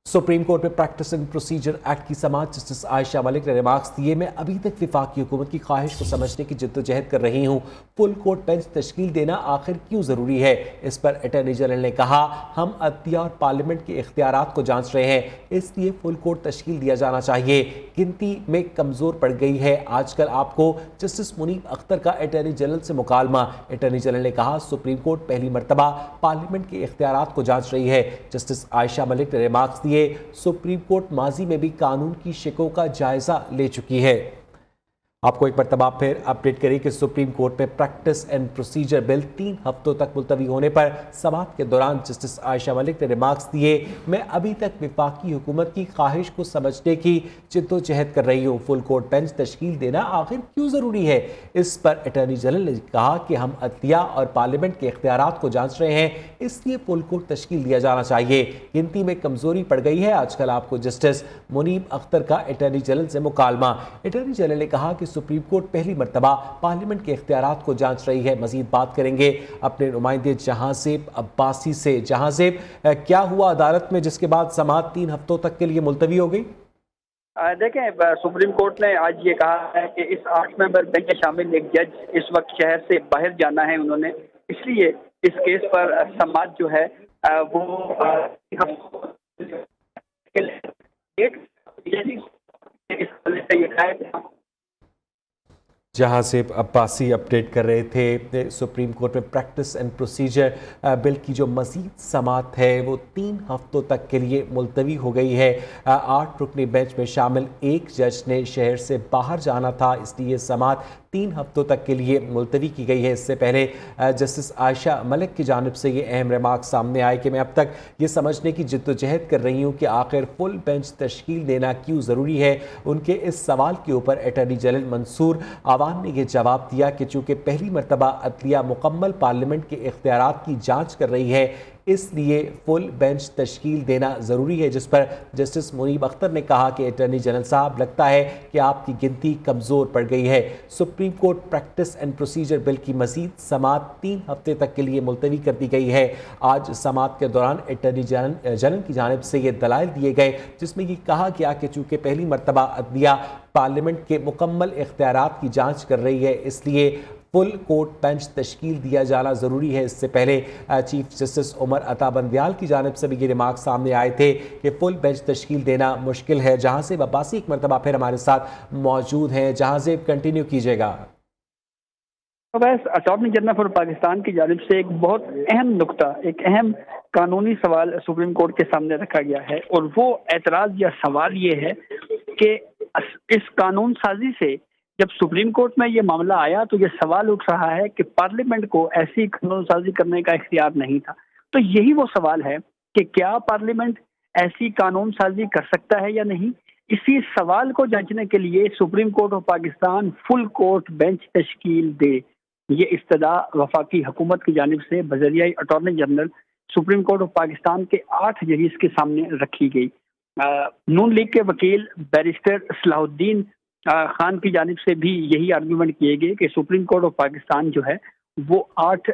Supreme court में practice and procedure act की समाअत justice Ayesha Malik ने रिमार्क्स दिए। मैं अभी तक विफाकी हुकूमत की ख्वाहिश को समझने की जद्दोजहद कर रही हूँ। फुल कोर्ट बेंच तश्कील देना आखिर क्यों ज़रूरी है? इस पर अटॉर्नी जनरल ने कहा, हम अदलिया और पार्लियामेंट के इख्तियारात को जांच रहे हैं, इसलिए फुल कोर्ट तश्कील दिया जाना चाहिए। गिनती में कमज़ोर पड़ गई है। आजकल आपको जस्टिस मुनीब अख्तर का अटॉर्नी जनरल से मुकालमा। अटॉर्नी जनरल ने कहा, सुप्रीम कोर्ट पहली मरतबा पार्लियामेंट के इख्तियारात को जांच रही है। जस्टिस आयशा मलिक ने रिमार्क्स दिए, सुप्रीम कोर्ट माजी में भी कानून की शिकों का जायजा ले चुकी है। आपको एक मरतबा फिर अपडेट करें कि सुप्रीम कोर्ट में प्रैक्टिस एंड प्रोसीजर बिल 3 हफ्तों तक मुलतवी होने पर समाअत के दौरान जस्टिस आयशा मलिक ने रिमार्क्स दिए, मैं अभी तक विफाकी हुकूमत की ख्वाहिश को समझने की जद्दोजहद कर रही हूँ। फुल कोर्ट बेंच तश्कील देना आखिर क्यों ज़रूरी है? इस पर अटॉर्नी जनरल ने कहा कि हम अदलिया और पार्लियामेंट के इख्तियारात को जांच रहे हैं, इसलिए फुल कोर्ट तश्कील दिया जाना चाहिए। गिनती में कमज़ोरी पड़ गई है। आजकल आपको जस्टिस मुनीब अख्तर का अटॉर्नी जनरल से मुकालमा। अटॉर्नी जनरल ने कहा कि सुप्रीम कोर्ट पहली मरतबा पार्लियामेंट के इख्तियारात को जांच रही है। मजीद बात करेंगे अपने नुमाइंदे जहांज़ेब अब्बासी से। जहांज़ेब, क्या हुआ अदालत में जिसके बाद समाअत 3 हफ्तों तक के लिए मुलतवी हो गई? देखें, सुप्रीम कोर्ट ने आज ये कहा है कि इस 8 मेंबर बेंच में शामिल एक जज इस वक्त शहर से बाहर जाना है उन्होंने, इसलिए इस केस पर समाअत जो है वो जहां से अब्बासी अपडेट कर रहे थे। सुप्रीम कोर्ट में प्रैक्टिस एंड प्रोसीजर बिल की जो मजीद समाअत है वो 3 हफ्तों तक के लिए मुलतवी हो गई है। 8 रुकनी बेंच में शामिल एक जज ने शहर से बाहर जाना था, इसलिए समाअत 3 हफ्तों तक के लिए मुलतवी की गई है। इससे पहले जस्टिस आयशा मलिक की जानिब से ये अहम रिमार्क सामने आए कि मैं अब तक ये समझने की जद्दोजहद कर रही हूँ कि आखिर फुल बेंच तश्कील देना क्यों ज़रूरी है। उनके इस सवाल के ऊपर अटॉर्नी जनरल मंसूर आवान ने यह जवाब दिया कि चूँकि पहली मरतबा अदलिया मुकम्मल पार्लियामेंट के इख्तियारात की जाँच कर रही है, इसलिए फुल बेंच तश्कील देना ज़रूरी है। जिस पर जस्टिस मुनीब अख्तर ने कहा कि अटॉर्नी जनरल साहब, लगता है कि आपकी गिनती कमज़ोर पड़ गई है। Supreme court practice and procedure bill की मजीद समाअत 3 हफ्ते तक के लिए मुलतवी कर दी गई है। आज समाअत के दौरान अटॉर्नी जनरल की जानिब से ये दलाइल दिए गए, जिसमें ये कहा गया कि चूँकि पहली मरतबा अदलिया पार्लियामेंट के मुकम्मल इख्तियारात की जाँच कर रही है, इसलिए फुल कोर्ट बेंच तश्कील दिया जाना ज़रूरी है। इससे पहले चीफ जस्टिस उमर अता बंदियाल की जानिब से भी ये रिमार्क सामने आए थे कि फुल बेंच तश्कील देना मुश्किल है। जहांज़ेब अब्बासी एक मरतबा फिर हमारे साथ मौजूद हैं। जहांज़ेब, कंटिन्यू कीजिएगा। अटॉर्नी जनरल फॉर पाकिस्तान की जानिब से एक बहुत अहम नुक्ता, एक अहम कानूनी सवाल सुप्रीम कोर्ट के सामने रखा गया है, और वो एतराज़ या सवाल ये है कि इस कानून साजी से जब सुप्रीम कोर्ट में ये मामला आया तो ये सवाल उठ रहा है कि पार्लियामेंट को ऐसी कानून साजी करने का इख्तियार नहीं था। तो यही वो सवाल है कि क्या पार्लियामेंट ऐसी कानून साजी कर सकता है या नहीं। इसी सवाल को जांचने के लिए supreme court of Pakistan full court bench तश्कील दे, ये इस्तदा वफाकी हुकूमत की जानिब से बजरिया attorney general supreme court of Pakistan के 8 जजेस के सामने रखी गई। नून लीग के वकील बैरिस्टर सलाहुद्दीन खान की जानिब से भी यही आर्गूमेंट किए गए कि सुप्रीम कोर्ट ऑफ पाकिस्तान जो है वो 8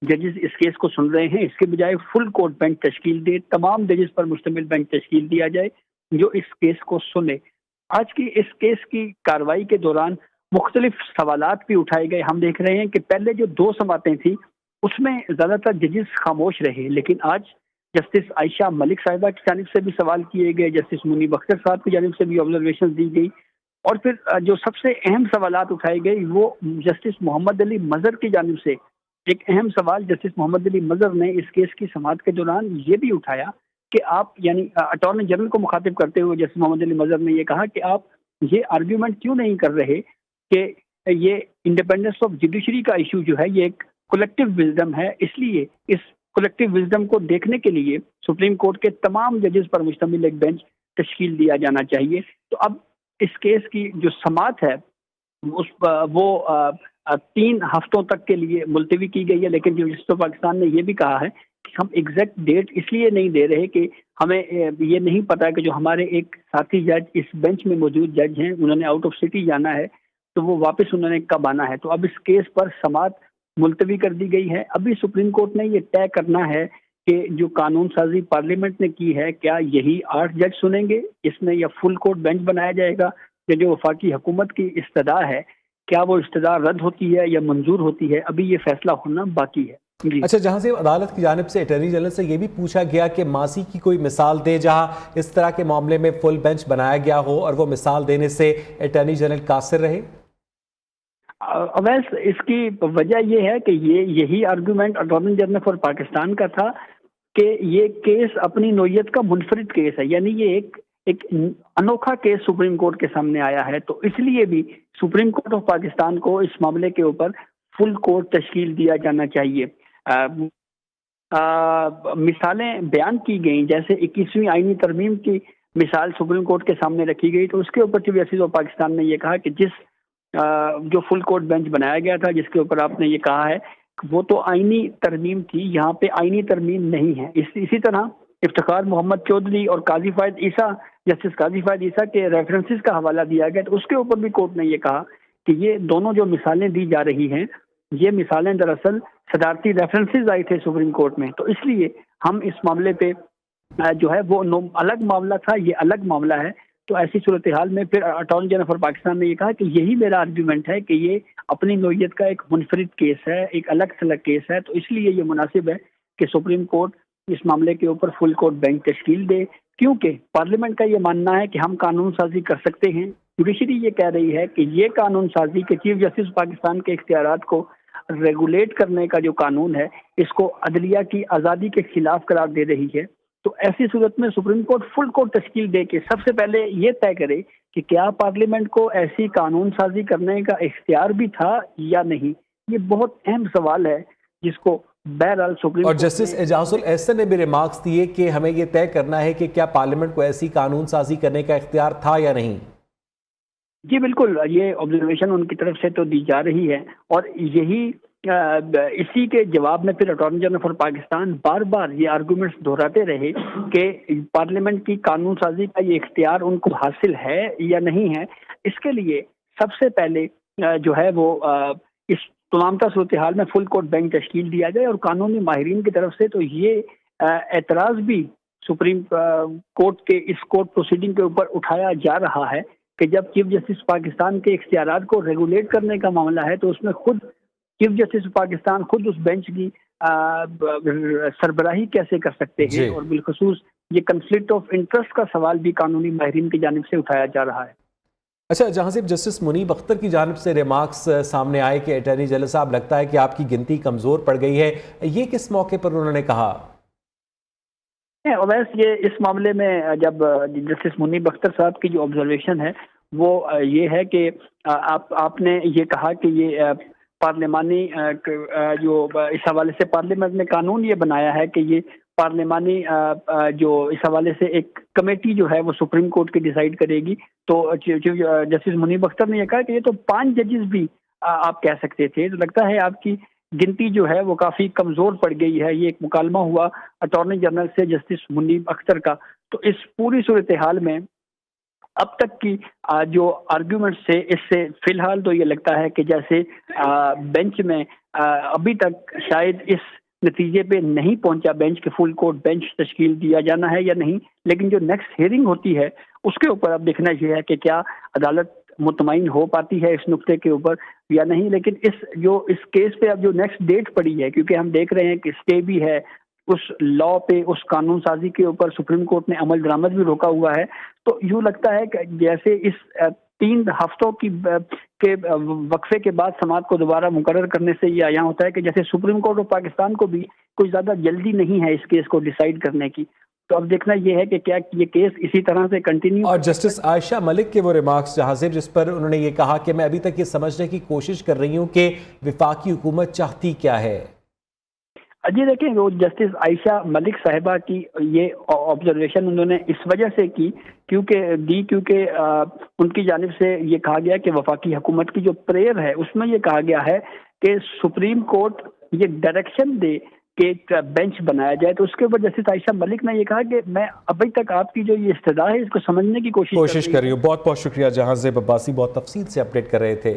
जजेस इस केस को सुन रहे हैं, इसके बजाय फुल कोर्ट बेंच तश्कील दे, तमाम जजेस पर मुश्तमिल बेंच तश्कील दिया जाए जो इस केस को सुने। आज की इस केस की कार्रवाई के दौरान मुख्तलिफ सवालात भी उठाए गए। हम देख रहे हैं कि पहले जो 2 समातें थी उसमें ज़्यादातर जजेस खामोश रहे, लेकिन आज जस्टिस आयशा मलिक साहिबा की जानिब से भी सवाल किए गए, जस्टिस मुनीब अख्तर साहब की जानिब से भी ऑब्जर्वेशन दी गई, और फिर जो सबसे अहम सवालात उठाए गए वो जस्टिस मोहम्मद अली मजहर की जानिब से एक अहम सवाल जस्टिस मोहम्मद अली मजहर ने इस केस की समाअत के दौरान ये भी उठाया कि आप, यानी अटॉर्नी जनरल को मुखातिब करते हुए जस्टिस मोहम्मद अली मजहर ने ये कहा कि आप ये आर्ग्यूमेंट क्यों नहीं कर रहे कि ये इंडिपेंडेंस ऑफ जुडिशरी का इशू जो है ये एक कलेक्टिव विजडम है, इसलिए इस कलेक्टिव विजडम को देखने के लिए सुप्रीम कोर्ट के तमाम जजेस पर मुश्तमिल एक बेंच तश्कील दिया जाना चाहिए। तो अब इस केस की जो समाअत है वो 3 हफ्तों तक के लिए मुलतवी की गई है, लेकिन जो जस्टिस पाकिस्तान ने यह भी कहा है कि हम एग्जैक्ट डेट इसलिए नहीं दे रहे कि हमें ये नहीं पता कि जो हमारे एक साथी जज इस बेंच में मौजूद जज हैं उन्होंने आउट ऑफ सिटी जाना है, तो वो वापस उन्होंने कब आना है। तो अब इस केस पर समाअत मुलतवी कर दी गई है। अभी सुप्रीम कोर्ट ने ये तय करना है کہ جو قانون سازی پارلیمنٹ نے کی ہے کیا یہی 8 جج سنیں گے اس میں، یا فل کورٹ بینچ بنایا جائے گا، یا جو وفاقی حکومت کی استدعا ہے کیا وہ استدعا رد ہوتی ہے یا منظور ہوتی ہے، ابھی یہ فیصلہ ہونا باقی ہے۔ جی اچھا، جہاں سے عدالت کی جانب سے اٹارنی جنرل سے یہ بھی پوچھا گیا کہ ماضی کی کوئی مثال دے جہاں اس طرح کے معاملے میں فل بینچ بنایا گیا ہو اور وہ مثال دینے سے اٹارنی جنرل قاصر رہے۔ اویس، اس کی وجہ یہ ہے کہ یہی argument attorney general for Pakistan کا تھا کہ یہ کیس اپنی نوعیت کا منفرد کیس ہے، یعنی یہ ایک انوکھا کیس سپریم کورٹ کے سامنے آیا ہے، تو اس لیے بھی سپریم کورٹ آف پاکستان کو اس معاملے کے اوپر فل کورٹ تشکیل دیا جانا چاہیے۔ مثالیں بیان کی گئیں، جیسے 21ویں آئینی ترمیم کی مثال سپریم کورٹ کے سامنے رکھی گئی، تو اس کے اوپر چیف جسٹس آف پاکستان نے یہ کہا کہ جو فل کورٹ بینچ بنایا گیا تھا جس کے اوپر آپ نے یہ کہا ہے وہ تو آئینی ترمیم تھی، یہاں پہ آئینی ترمیم نہیں ہے۔ اسی طرح افتخار محمد چودھری اور قاضی فائد عیسیٰ، جسٹس قاضی فائد عیسیٰ کے ریفرنسز کا حوالہ دیا گیا، تو اس کے اوپر بھی کورٹ نے یہ کہا کہ یہ دونوں جو مثالیں دی جا رہی ہیں یہ مثالیں دراصل صدارتی ریفرنسز آئی تھے سپریم کورٹ میں، تو اس لیے ہم اس معاملے پہ جو ہے وہ الگ معاملہ تھا، یہ الگ معاملہ ہے۔ تو ایسی صورتحال میں پھر اٹارنی جنرل فار پاکستان نے یہ کہا کہ یہی میرا آرگیومنٹ ہے کہ یہ اپنی نوعیت کا ایک منفرد کیس ہے، ایک الگ تھلگ کیس ہے، تو اس لیے یہ مناسب ہے کہ سپریم کورٹ اس معاملے کے اوپر فل کورٹ بینچ تشکیل دے، کیونکہ پارلیمنٹ کا یہ ماننا ہے کہ ہم قانون سازی کر سکتے ہیں۔ جوڈیشری یہ کہہ رہی ہے کہ یہ قانون سازی کے چیف جسٹس پاکستان کے اختیارات کو ریگولیٹ کرنے کا جو قانون ہے اس کو عدلیہ کی آزادی کے خلاف قرار دے رہی ہے، تو ایسی صورت میں سپریم کورٹ فل کورٹ تشکیل دے کے سب سے پہلے یہ طے کرے کہ کیا پارلیمنٹ کو ایسی قانون سازی کرنے کا اختیار بھی تھا یا نہیں۔ یہ بہت اہم سوال ہے جس کو بہرحال سپریم اور کورٹ جسٹس اعجاز الاحسن نے بھی ریمارکس دیے کہ ہمیں یہ طے کرنا ہے کہ کیا پارلیمنٹ کو ایسی قانون سازی کرنے کا اختیار تھا یا نہیں۔ جی بالکل، یہ آبزرویشن ان کی طرف سے تو دی جا رہی ہے، اور یہی اسی کے جواب میں پھر اٹارنی جنرل فار پاکستان بار بار یہ آرگومنٹس دہراتے رہے کہ پارلیمنٹ کی قانون سازی کا یہ اختیار ان کو حاصل ہے یا نہیں ہے۔ اس کے لیے سب سے پہلے جو ہے وہ اس تمام صورتحال میں فل کورٹ بینچ تشکیل دیا جائے، اور قانونی ماہرین کی طرف سے تو یہ اعتراض بھی سپریم کورٹ کے اس کورٹ پروسیڈنگ کے اوپر اٹھایا جا رہا ہے کہ جب چیف جسٹس پاکستان کے اختیارات کو ریگولیٹ کرنے کا معاملہ ہے تو اس میں خود چیف جسٹس پاکستان خود اس بینچ کی سربراہی کیسے کر سکتے ہیں، اور بالخصوص یہ کنفلکٹ آف انٹرسٹ کا سوال بھی قانونی ماہرین کی جانب سے اٹھایا جا رہا ہے۔ اچھا، جہاں سے جسٹس منیب اختر کی جانب سے ریمارکس سامنے آئے کہ اٹارنی جنرل صاحب لگتا ہے کہ آپ کی گنتی کمزور پڑ گئی ہے، یہ کس موقع پر انہوں نے کہا؟ اویس، یہ اس معاملے میں جب جسٹس منیب اختر صاحب کی جو آبزرویشن ہے وہ یہ ہے کہ آپ نے یہ کہا کہ یہ پارلیمانی جو اس حوالے سے پارلیمنٹ نے قانون یہ بنایا ہے کہ یہ پارلیمانی جو اس حوالے سے ایک کمیٹی جو ہے وہ سپریم کورٹ کی ڈیسائیڈ کرے گی، تو جسٹس منیب اختر نے یہ کہا کہ یہ تو 5 ججز بھی آپ کہہ سکتے تھے، تو لگتا ہے آپ کی گنتی جو ہے وہ کافی کمزور پڑ گئی ہے۔ یہ ایک مکالمہ ہوا اٹارنی جنرل سے جسٹس منیب اختر کا، تو اس پوری صورتحال میں اب تک کی جو آرگیومنٹ سے اس سے فی الحال تو یہ لگتا ہے کہ جیسے بینچ میں ابھی تک شاید اس نتیجے پہ نہیں پہنچا بینچ کے فل کورٹ بینچ تشکیل دیا جانا ہے یا نہیں، لیکن جو نیکسٹ ہیئرنگ ہوتی ہے اس کے اوپر اب دیکھنا یہ ہے کہ کیا عدالت مطمئن ہو پاتی ہے اس نقطے کے اوپر یا نہیں۔ لیکن اس کیس پہ اب جو نیکسٹ ڈیٹ پڑی ہے، کیونکہ ہم دیکھ رہے ہیں کہ اسٹے بھی ہے اس لا پہ، اس قانون سازی کے اوپر سپریم کورٹ نے عمل درآمد بھی روکا ہوا ہے، تو یوں لگتا ہے کہ جیسے اس 3 ہفتوں کے وقفے کے بعد سماعت کو دوبارہ مقرر کرنے سے یہ عیاں ہوتا ہے کہ جیسے سپریم کورٹ آف پاکستان کو بھی کوئی زیادہ جلدی نہیں ہے اس کیس کو ڈیسائیڈ کرنے کی، تو اب دیکھنا یہ ہے کہ کیا یہ کیس اسی طرح سے کنٹینیو۔ اور جسٹس عائشہ ملک کے وہ ریمارکس جہاں سے جس پر انہوں نے یہ کہا کہ میں ابھی تک یہ سمجھنے کی کوشش کر رہی ہوں کہ وفاقی حکومت چاہتی کیا ہے۔ جی دیکھیں، وہ جسٹس عائشہ ملک صاحبہ کی یہ آبزرویشن انہوں نے اس وجہ سے کی کیونکہ ان کی جانب سے یہ کہا گیا کہ وفاقی حکومت کی جو پریئر ہے اس میں یہ کہا گیا ہے کہ سپریم کورٹ یہ ڈائریکشن دے کہ بینچ بنایا جائے، تو اس کے اوپر جسٹس عائشہ ملک نے یہ کہا کہ میں ابھی تک آپ کی جو یہ استدعا ہے اس کو سمجھنے کی کوشش کر رہی ہوں۔ بہت بہت شکریہ جہاں زیب عباسی، بہت تفصیل سے اپڈیٹ کر رہے تھے۔